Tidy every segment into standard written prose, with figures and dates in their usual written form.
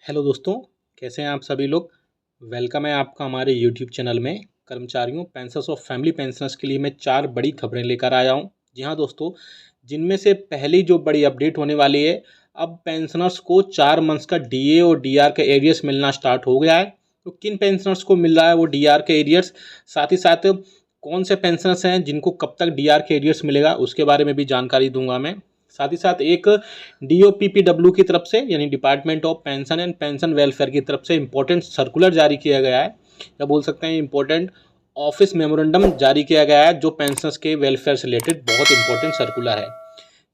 Hello दोस्तों, कैसे हैं आप सभी लोग। वेलकम है आपका हमारे यूट्यूब चैनल में। कर्मचारियों पेंशनर्स और फैमिली पेंशनर्स के लिए मैं 4 बड़ी खबरें लेकर आया हूं। जी हां दोस्तों, जिनमें से पहली जो बड़ी अपडेट होने वाली है, अब पेंशनर्स को 4 मंथ्स का डीए और डीआर का एरियर्स मिलना स्टार्ट हो गया है। तो किन पेंशनर्स को मिल रहा है वो डीआर के एरियर्स, साथ ही साथ कौन से पेंशनर्स हैं जिनको कब तक डीआर के एरियर्स मिलेगा, उसके बारे में भी जानकारी दूंगा मैं। साथ ही साथ एक डीओपीपीडब्ल्यू की तरफ से यानी department of pension and pension welfare की तरफ से इंपॉर्टेंट सर्कुलर जारी किया गया है, या बोल सकते हैं इंपॉर्टेंट ऑफिस मेमोरेंडम जारी किया गया है, जो पेंशनर्स के वेलफेयर से रिलेटेड बहुत इंपॉर्टेंट सर्कुलर है।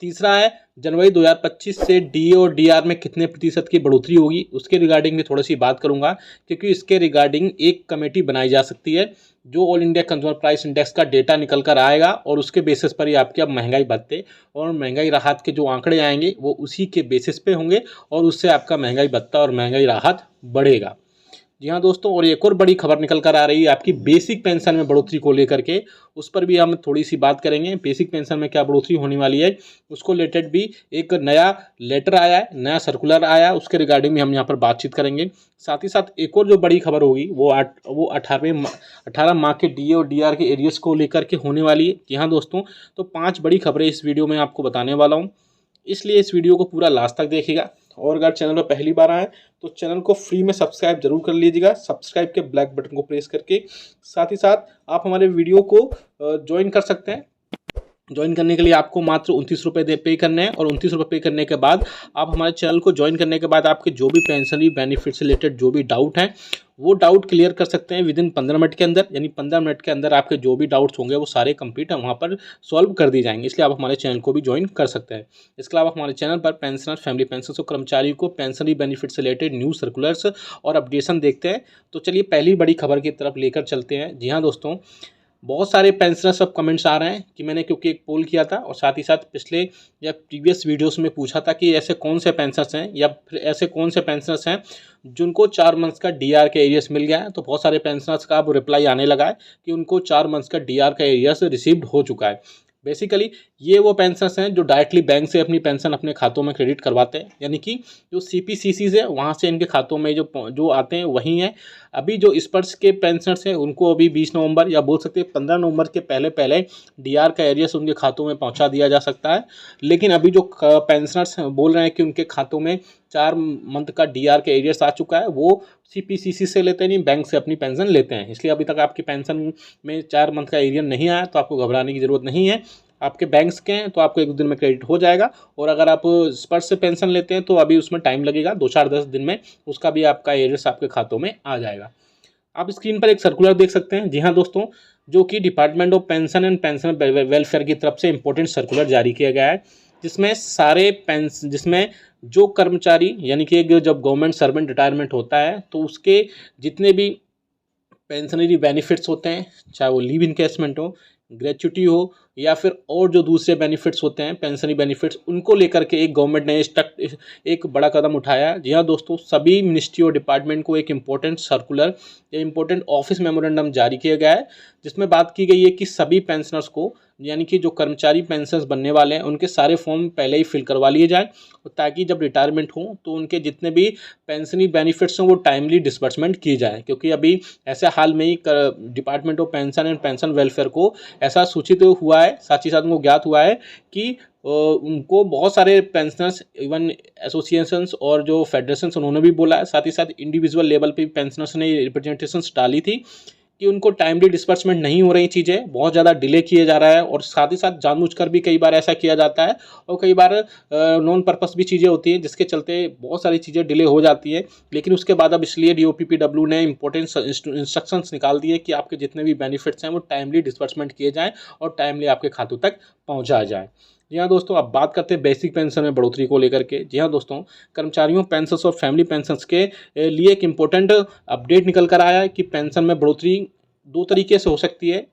तीसरा है जनवरी 2025 से डीए और डीआर में कितने प्रतिशत की बढ़ोतरी होगी, उसके रिगार्डिंग भी थोड़ी सी बात करूंगा, क्योंकि इसके रिगार्डिंग एक कमेटी बनाई जा सकती है जो all India consumer price index का डेटा निकल कर आएगा, और उसके बेसिस पर ही आपकी अब महंगाई भत्ते और महंगाई राहत के जो आंकड़े आएंगे वो उसी के बेसिस पे होंगे, और उससे आपका महंगाई भत्ता और महंगाई राहत बढ़ेगा। जी हाँ दोस्तों, और एक और बड़ी खबर निकल कर आ रही है आपकी बेसिक पेंशन में बढ़ोतरी को लेकर के। उस पर भी हम थोड़ी सी बात करेंगे, बेसिक पेंशन में क्या बढ़ोतरी होने वाली है, उसको रिलेटेड भी एक नया लेटर आया है, नया सर्कुलर आया है, उसके रिगार्डिंग भी हम यहाँ पर बातचीत करेंगे। साथ ही साथ एक और जो बड़ी खबर होगी वो 18 माह के डीए और डीआर के एरियर्स को लेकर के होने वाली है। जी हाँ दोस्तों, तो 5 बड़ी खबरें इस वीडियो में आपको बताने वाला हूँ, इसलिए इस वीडियो को पूरा लास्ट तक देखिएगा। और अगर चैनल पर पहली बार आए तो चैनल को फ्री में सब्सक्राइब जरूर कर लीजिएगा, सब्सक्राइब के ब्लैक बटन को प्रेस करके। साथ ही साथ आप हमारे वीडियो को ज्वाइन कर सकते हैं। ज्वाइन करने के लिए आपको मात्र 29 रुपये पे करने हैं, और 29 रुपये पे करने के बाद आप हमारे चैनल को ज्वाइन करने के बाद आपके जो भी पेंशनरी बेनिफिट से रिलेटेड जो भी डाउट हैं वो डाउट क्लियर कर सकते हैं विदिन 15 मिनट के अंदर। यानी 15 मिनट के अंदर आपके जो भी डाउट्स होंगे वो सारे कंप्लीट वहाँ पर सॉल्व कर दी जाएंगे, इसलिए आप हमारे चैनल को भी ज्वाइन कर सकते हैं। इसके अलावा हमारे चैनल पर पेंशनर फैमिली पेंशनर्स और कर्मचारियों को पेंशनरी बेनिफिट से रिलेटेड न्यूज़ सर्कुलर्स और अपडेशन देखते हैं। तो चलिए पहली बड़ी खबर की तरफ लेकर चलते हैं। जी हाँ दोस्तों, बहुत सारे पेंशनर्स सब कमेंट्स आ रहे हैं कि मैंने क्योंकि एक पोल किया था और साथ ही साथ पिछले या प्रीवियस वीडियोस में पूछा था कि ऐसे कौन से पेंशनर्स हैं या फिर ऐसे कौन से पेंशनर्स हैं जिनको 4 मंथ्स का डीआर का एरियर्स मिल गया है। तो बहुत सारे पेंशनर्स का अब रिप्लाई आने लगा है कि उनको 4 मंथ्स का डीआर का एरियर्स रिसीव्ड हो चुका है। बेसिकली ये वो पेंशनर्स हैं जो डायरेक्टली बैंक से अपनी पेंशन अपने खातों में क्रेडिट करवाते हैं, यानी कि जो सीपीसीसीज है वहाँ से इनके खातों में जो जो आते हैं वही हैं। अभी जो स्पर्श के पेंशनर्स हैं उनको अभी 20 नवंबर या बोल सकते हैं 15 नवंबर के पहले पहले डीआर का एरियर्स उनके खातों में पहुंचा दिया जा सकता है। लेकिन अभी जो पेंशनर्स बोल रहे हैं कि उनके खातों में 4 मंथ का डीआर का एरियर्स आ चुका है, वो सीपीसीसी से लेते नहीं, बैंक से अपनी पेंशन लेते हैं। इसलिए अभी तक आपकी पेंशन में 4 मंथ का एरियर नहीं आया तो आपको घबराने की ज़रूरत नहीं है। आपके बैंक्स के हैं तो आपको 1 दिन में क्रेडिट हो जाएगा, और अगर आप स्पर्श से पेंशन लेते हैं तो अभी उसमें टाइम लगेगा, 2-4-10 दिन में उसका भी आपका एरियर्स आपके खातों में आ जाएगा। आप स्क्रीन पर एक सर्कुलर देख सकते हैं। जी हाँ दोस्तों, जो कि department of pension and pension welfare की तरफ से इंपॉर्टेंट सर्कुलर जारी किया गया है, जिसमें जो कर्मचारी यानी कि जब गवर्नमेंट सर्वेंट रिटायरमेंट होता है तो उसके जितने भी पेंशनरी बेनिफिट्स होते हैं, चाहे वो लीव इनकेसमेंट हो, ग्रेच्युटी हो, या फिर और जो दूसरे बेनिफिट्स होते हैं पेंशनरी बेनिफिट्स, उनको लेकर के एक गवर्नमेंट ने एक बड़ा कदम उठाया है। जी हाँ दोस्तों, सभी मिनिस्ट्री और डिपार्टमेंट को एक इम्पोर्टेंट सर्कुलर या इम्पोर्टेंट ऑफिस मेमोरेंडम जारी किया गया है, जिसमें बात की गई है कि सभी पेंशनर्स को यानी कि जो कर्मचारी पेंशनर्स बनने वाले हैं उनके सारे फॉर्म पहले ही फिल करवा लिए जाए, ताकि जब रिटायरमेंट हो तो उनके जितने भी पेंशनरी बेनिफिट्स हैं वो टाइमली डिसबर्समेंट किए जाए। क्योंकि अभी ऐसे हाल में ही department of pension and pension welfare को ऐसा सूचित हुआ है, साथ ही साथ उनको ज्ञात हुआ है कि उनको बहुत सारे पेंशनर्स इवन एसोसिएशंस और जो फेडरेशंस उन्होंने भी बोला है, साथ ही साथ इंडिविजुअल लेवल पे पेंशनर्स ने रिप्रेजेंटेशंस डाली थी कि उनको टाइमली डिस्बर्समेंट नहीं हो रही, चीज़ें बहुत ज़्यादा डिले किए जा रहा है, और साथ ही साथ जानबूझकर भी कई बार ऐसा किया जाता है, और कई बार नॉन पर्पस भी चीज़ें होती हैं जिसके चलते बहुत सारी चीज़ें डिले हो जाती हैं। लेकिन उसके बाद अब इसलिए डीओपीपीडब्ल्यू ने इंपॉर्टेंट इंस्ट्रक्शंस निकाल दिए कि आपके जितने भी बेनिफिट्स हैं वो टाइमली डिस्बर्समेंट किए जाएँ और टाइमली आपके खातों तक पहुँचाया जाए। जी हाँ दोस्तों, अब बात करते हैं बेसिक पेंशन में बढ़ोतरी को लेकर के। जी हाँ दोस्तों, कर्मचारियों पेंशनर्स और फैमिली पेंशनर्स के लिए एक इम्पोर्टेंट अपडेट निकल कर आया है कि पेंशन में बढ़ोतरी 2 तरीके से हो सकती है।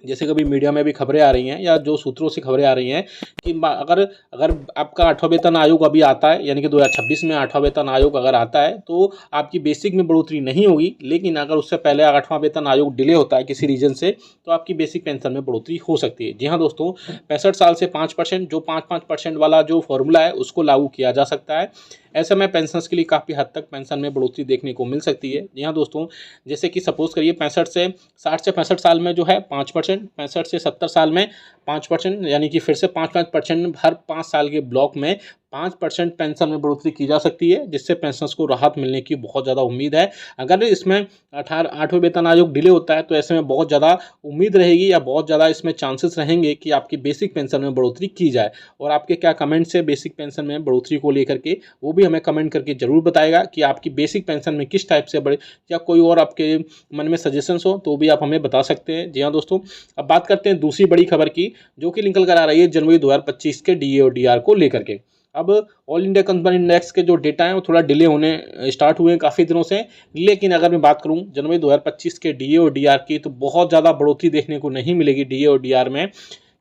जैसे कभी मीडिया में भी खबरें आ रही हैं या जो सूत्रों से खबरें आ रही हैं कि अगर अगर आपका 8वां वेतन आयोग अभी आता है, यानी कि 2026 में 8वां वेतन आयोग अगर आता है तो आपकी बेसिक में बढ़ोतरी नहीं होगी, लेकिन अगर उससे पहले 8वां वेतन आयोग डिले होता है किसी रीजन से तो आपकी बेसिक पेंशन में बढ़ोतरी हो सकती है। जी हाँ दोस्तों, 65 साल से 5%, जो 5-5% वाला जो फॉर्मूला है उसको लागू किया जा सकता है। ऐसे में पेंशन्स के लिए काफ़ी हद तक पेंशन में बढ़ोतरी देखने को मिल सकती है। जी हाँ दोस्तों, जैसे कि सपोज करिए 60 से 65 साल में जो है 5%, 65 से 70 साल में 5%, यानी कि फिर से 5-5% हर 5 साल के ब्लॉक में 5% पेंशन में बढ़ोतरी की जा सकती है, जिससे पेंशनर्स को राहत मिलने की बहुत ज़्यादा उम्मीद है। अगर इसमें 8वां वेतन आयोग डिले होता है तो ऐसे में बहुत ज़्यादा उम्मीद रहेगी या बहुत ज़्यादा इसमें चांसेस रहेंगे कि आपकी बेसिक पेंशन में बढ़ोतरी की जाए। और आपके क्या कमेंट्स है बेसिक पेंशन में बढ़ोतरी को लेकर के, वो भी हमें कमेंट करके ज़रूर बताएगा कि आपकी बेसिक पेंशन में किस टाइप से बढ़े, या कोई और आपके मन में सजेशंस हो तो भी आप हमें बता सकते हैं। जी हाँ दोस्तों, अब बात करते हैं दूसरी बड़ी खबर की, जो कि निकल कर आ रही है जनवरी 2025 के डीए और डीआर को लेकर के। अब ऑल इंडिया कंज्यूमर इंडेक्स के जो डेटा हैं वो थोड़ा डिले होने स्टार्ट हुए हैं काफ़ी दिनों से, लेकिन अगर मैं बात करूं जनवरी 2025 के डीए और डीआर की तो बहुत ज़्यादा बढ़ोतरी देखने को नहीं मिलेगी डीए और डीआर में,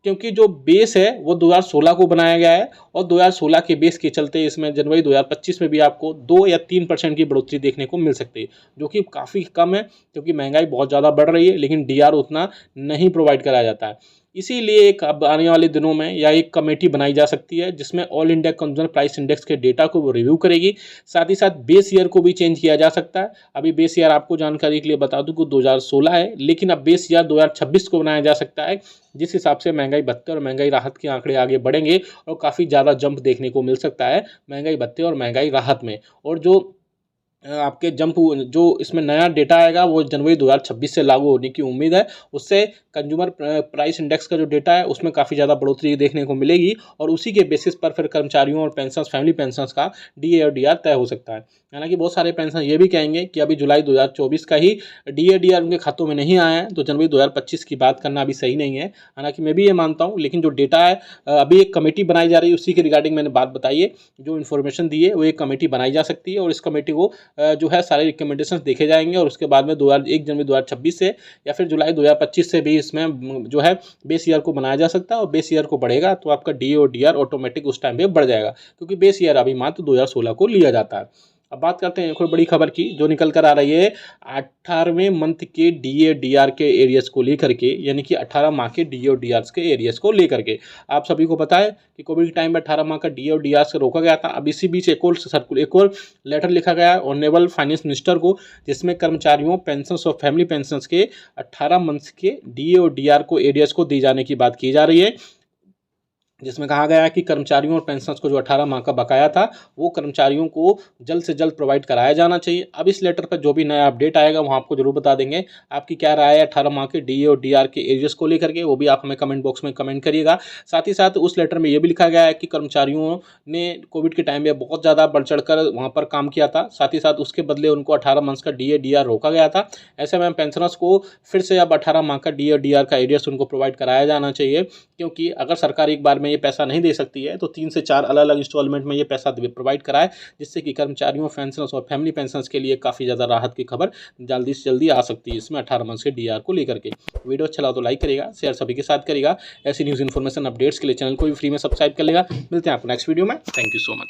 क्योंकि जो बेस है वो 2016 को बनाया गया है और 2016 के बेस के चलते इसमें जनवरी 2025 में भी आपको 2 या 3% की बढ़ोतरी देखने को मिल सकती है, जो कि काफ़ी कम है क्योंकि महंगाई बहुत ज़्यादा बढ़ रही है, लेकिन डीआर उतना नहीं प्रोवाइड कराया जाता है। इसीलिए एक अब आने वाले दिनों में या एक कमेटी बनाई जा सकती है जिसमें all India consumer price index के डेटा को वो रिव्यू करेगी। साथ ही साथ बेस ईयर को भी चेंज किया जा सकता है। अभी बेस ईयर आपको जानकारी के लिए बता दूं कि 2016 है, लेकिन अब बेस ईयर 2026 को बनाया जा सकता है, जिस हिसाब से महंगाई भत्ते और महंगाई राहत के आंकड़े आगे बढ़ेंगे और काफ़ी ज़्यादा जंप देखने को मिल सकता है महंगाई भत्ते और महंगाई राहत में। और जो आपके जंप जो इसमें नया डेटा आएगा वो जनवरी 2026 से लागू होने की उम्मीद है। उससे कंज्यूमर प्राइस इंडेक्स का जो डेटा है उसमें काफ़ी ज़्यादा बढ़ोतरी देखने को मिलेगी और उसी के बेसिस पर फिर कर्मचारियों और पेंशनर्स फैमिली पेंशनर्स का डीए और डीआर तय हो सकता है। हालांकि बहुत सारे पेंशन ये भी कहेंगे कि अभी जुलाई 2024 का ही डीए डीआर उनके खातों में नहीं आया है, तो जनवरी 2025 की बात करना अभी सही नहीं है। हालांकि मैं भी ये मानता हूँ, लेकिन जो डेटा है अभी एक कमेटी बनाई जा रही है उसी के रिगार्डिंग मैंने बात बताई है। जो इन्फॉर्मेशन दी है वो एक कमेटी बनाई जा सकती है और इस कमेटी को जो है सारे रिकमेंडेशंस देखे जाएंगे और उसके बाद में 1 जनवरी 2026 से या फिर जुलाई 2025 से भी इसमें जो है बेस ईयर को बनाया जा सकता है। और बेस ईयर को बढ़ेगा तो आपका डी और डी आर ऑटोमेटिक उस टाइम पे बढ़ जाएगा, क्योंकि बेस ईयर अभी मात्र 2016 को लिया जाता है। अब बात करते हैं एक और बड़ी खबर की जो निकल कर आ रही है 18वें मंथ के डीए डीआर के एरियर्स को लेकर के, यानी कि 18 माह के डीए और डीआर के एरियर्स को लेकर के। आप सभी को पता है कि कोविड के टाइम में 18 माह का डीए और डीआर से रोका गया था। अब इसी बीच एक और लेटर लिखा गया है ऑनरेबल फाइनेंस मिनिस्टर को, जिसमें कर्मचारियों पेंशनर्स और फैमिली पेंशनर्स के 18 मंथ के डीए और डीआर को एरियर्स को दी जाने की बात की जा रही है, जिसमें कहा गया है कि कर्मचारियों और पेंशनर्स को जो 18 माह का बकाया था वो कर्मचारियों को जल्द से जल्द प्रोवाइड कराया जाना चाहिए। अब इस लेटर पर जो भी नया अपडेट आएगा वो आपको जरूर बता देंगे। आपकी क्या राय है 18 माह के डीए और डीआर के एरियर्स को लेकर के, वो भी आप हमें कमेंट बॉक्स में कमेंट करिएगा। साथ ही साथ उस लेटर में ये भी लिखा गया है कि कर्मचारियों ने कोविड के टाइम में बहुत ज़्यादा बढ़ चढ़ कर वहाँ पर काम किया था, साथ ही साथ उसके बदले उनको 18 मंथ्स का डीए डीआर रोका गया था। ऐसे में पेंशनर्स को फिर से अब 18 माह का डीए डीआर का एरियर्स उनको प्रोवाइड कराया जाना चाहिए, क्योंकि अगर सरकार एक बार में ये पैसा नहीं दे सकती है तो 3 से 4 अलग अलग इंस्टॉलमेंट में ये पैसा प्रोवाइड कराए, जिससे कि कर्मचारियों पेंशनर्स और फैमिली पेंशनर्स के लिए काफ़ी ज़्यादा राहत की खबर जल्दी से जल्दी आ सकती है इसमें 18 मंथ के डीआर को लेकर के। वीडियो अच्छा लगा तो लाइक करेगा, शेयर सभी के साथ करेगा। ऐसी न्यूज़ इन्फॉर्मेशन अपडेट्स के लिए चैनल को भी फ्री में सब्सक्राइब कर लेगा। मिलते हैं आपको नेक्स्ट वीडियो में। Thank you so much.